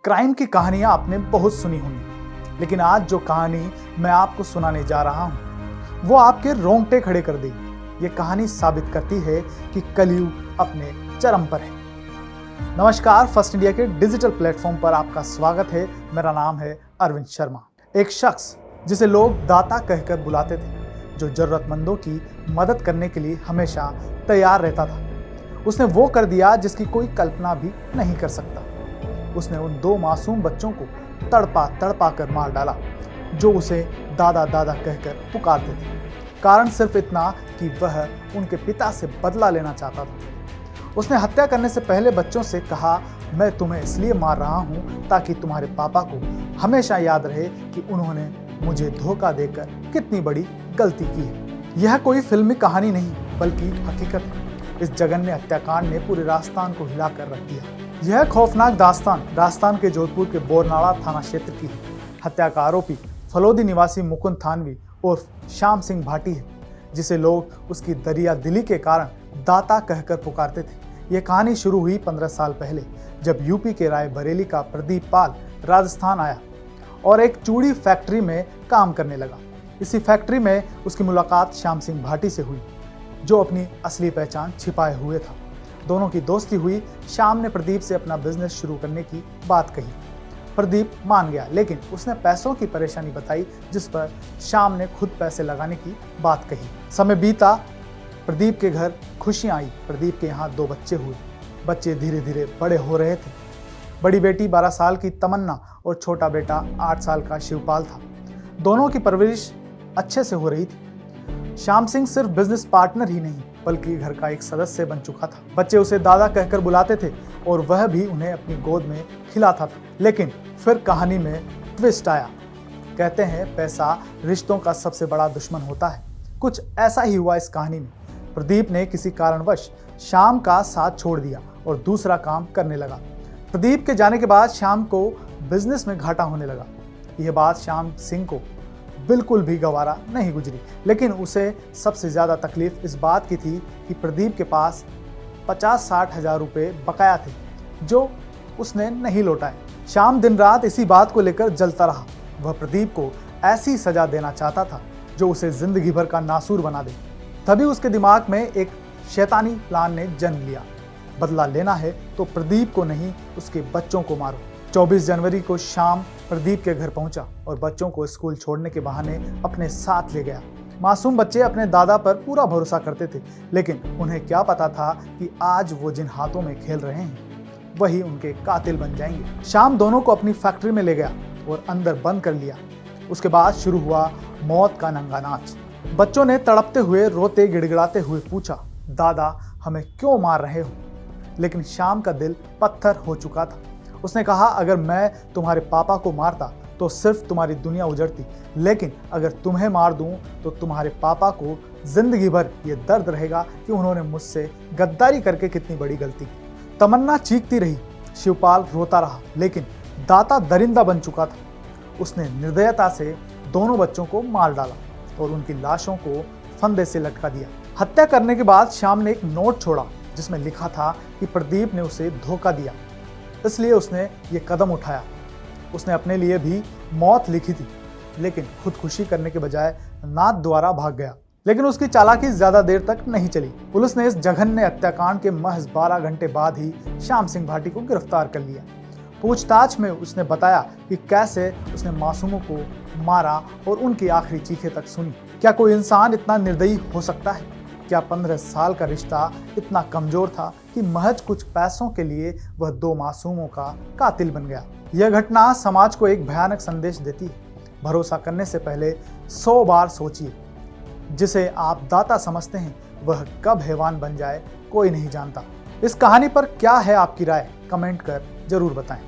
Crime की कहानियां आपने बहुत सुनी होंगी, लेकिन आज जो कहानी मैं आपको सुनाने जा रहा हूं वो आपके रोंगटे खड़े कर देगी। ये कहानी साबित करती है कि कलयुग अपने चरम पर है। नमस्कार, फर्स्ट इंडिया के डिजिटल प्लेटफॉर्म पर आपका स्वागत है। मेरा नाम है अरविंद शर्मा। एक शख्स जिसे लोग दाता कहकर बुलाते थे, जो जरूरतमंदों की मदद करने के लिए हमेशा तैयार रहता था, उसने वो कर दिया जिसकी कोई कल्पना भी नहीं कर सकता। उसने उन दो मासूम बच्चों को तड़पा तड़पा कर मार डाला जो उसे दादा दादा कहकर पुकारते थे। कारण सिर्फ इतना कि वह उनके पिता से बदला लेना चाहता था। उसने हत्या करने से पहले बच्चों से कहा, मैं तुम्हें इसलिए मार रहा हूं ताकि तुम्हारे पापा को हमेशा याद रहे कि उन्होंने मुझे धोखा देकर कितनी बड़ी गलती की है। यह कोई फिल्मी कहानी नहीं बल्कि हकीकत है। इस जघन्य हत्याकांड ने पूरे राजस्थान को हिलाकर रख दिया। यह खौफनाक दास्तान राजस्थान के जोधपुर के बोरनाला थाना क्षेत्र की है। हत्या का आरोपी फलोदी निवासी मुकुंद थानवी उर्फ श्याम सिंह भाटी है, जिसे लोग उसकी दरिया दिली के कारण दाता कहकर पुकारते थे। यह कहानी शुरू हुई 15 साल पहले, जब यूपी के रायबरेली का प्रदीप पाल राजस्थान आया और एक चूड़ी फैक्ट्री में काम करने लगा। इसी फैक्ट्री में उसकी मुलाकात श्याम सिंह भाटी से हुई, जो अपनी असली पहचान छिपाए हुए था। दोनों की दोस्ती हुई। श्याम ने प्रदीप से अपना बिजनेस शुरू करने की बात कही। प्रदीप मान गया, लेकिन उसने पैसों की परेशानी बताई, जिस पर श्याम ने खुद पैसे लगाने की बात कही। समय बीता, प्रदीप के घर खुशियां आई। प्रदीप के यहाँ 2 बच्चे हुए। बच्चे धीरे धीरे बड़े हो रहे थे। बड़ी बेटी 12 साल की तमन्ना और छोटा बेटा 8 साल का शिवपाल था। दोनों की परवरिश अच्छे से हो रही थी। श्याम सिंह सिर्फ बिजनेस पार्टनर ही नहीं बल्कि घर का एक सदस्य बन चुका था। बच्चे उसे दादा कहकर बुलाते थे और वह भी उन्हें अपनी गोद में खिलाता था। लेकिन फिर कहानी में ट्विस्ट आया। कहते हैं पैसा रिश्तों का सबसे बड़ा दुश्मन होता है। कुछ ऐसा ही हुआ इस कहानी में। प्रदीप ने किसी कारणवश श्याम का साथ छोड़ दिया और दूसरा काम करने लगा। प्रदीप के जाने के बाद श्याम को बिजनेस में घाटा होने लगा। यह बात श्याम सिंह को बिल्कुल भी गवारा नहीं गुजरी, लेकिन उसे सबसे ज्यादा तकलीफ इस बात की थी कि प्रदीप के पास 50-60 हजार रुपए बकाया थे, जो उसने नहीं लौटाए। श्याम दिन रात इसी बात को लेकर जलता रहा। वह प्रदीप को ऐसी सजा देना चाहता था जो उसे जिंदगी भर का नासूर बना दे। तभी उसके दिमाग में एक शैतानी प्लान ने जन्म लिया। बदला लेना है तो प्रदीप को नहीं, उसके बच्चों को मारो। 24 जनवरी को शाम प्रदीप के घर पहुंचा और बच्चों को स्कूल छोड़ने के बहाने अपने साथ ले गया। मासूम बच्चे अपने दादा पर पूरा भरोसा करते थे, लेकिन उन्हें क्या पता था कि आज वो जिन हाथों में खेल रहे हैं वही उनके कातिल बन जाएंगे। शाम दोनों को अपनी फैक्ट्री में ले गया और अंदर बंद कर लिया। उसके बाद शुरू हुआ मौत का नंगा नाच। बच्चों ने तड़पते हुए, रोते गिड़गिड़ाते हुए पूछा, दादा हमें क्यों मार रहे हो? लेकिन शाम का दिल पत्थर हो चुका था। उसने कहा, अगर मैं तुम्हारे पापा को मारता तो सिर्फ तुम्हारी दुनिया उजड़ती, लेकिन अगर तुम्हें मार दूं तो तुम्हारे पापा को जिंदगी भर ये दर्द रहेगा कि उन्होंने मुझसे गद्दारी करके कितनी बड़ी गलती की। तमन्ना चीखती रही, शिवपाल रोता रहा, लेकिन दाता दरिंदा बन चुका था। उसने निर्दयता से दोनों बच्चों को मार डाला और उनकी लाशों को फंदे से लटका दिया। हत्या करने के बाद श्याम ने एक नोट छोड़ा जिसमें लिखा था कि प्रदीप ने उसे धोखा दिया, इसलिए उसने ये कदम उठाया। उसने अपने लिए भी मौत लिखी थी, लेकिन खुदकुशी करने के बजाय नाथ द्वारा भाग गया। लेकिन उसकी चालाकी ज्यादा देर तक नहीं चली। पुलिस ने इस जघन्य हत्याकांड के महज 12 घंटे बाद ही श्याम सिंह भाटी को गिरफ्तार कर लिया। पूछताछ में उसने बताया कि कैसे उसने मासूमों को मारा और उनकी आखिरी चीखें तक सुनी। क्या कोई इंसान इतना निर्दयी हो सकता है? क्या 15 साल का रिश्ता इतना कमजोर था कि महज कुछ पैसों के लिए वह 2 मासूमों का कातिल बन गया? यह घटना समाज को एक भयानक संदेश देती है। भरोसा करने से पहले 100 बार सोचिए। जिसे आप दाता समझते हैं वह कब हैवान बन जाए कोई नहीं जानता। इस कहानी पर क्या है आपकी राय? कमेंट कर जरूर बताएं।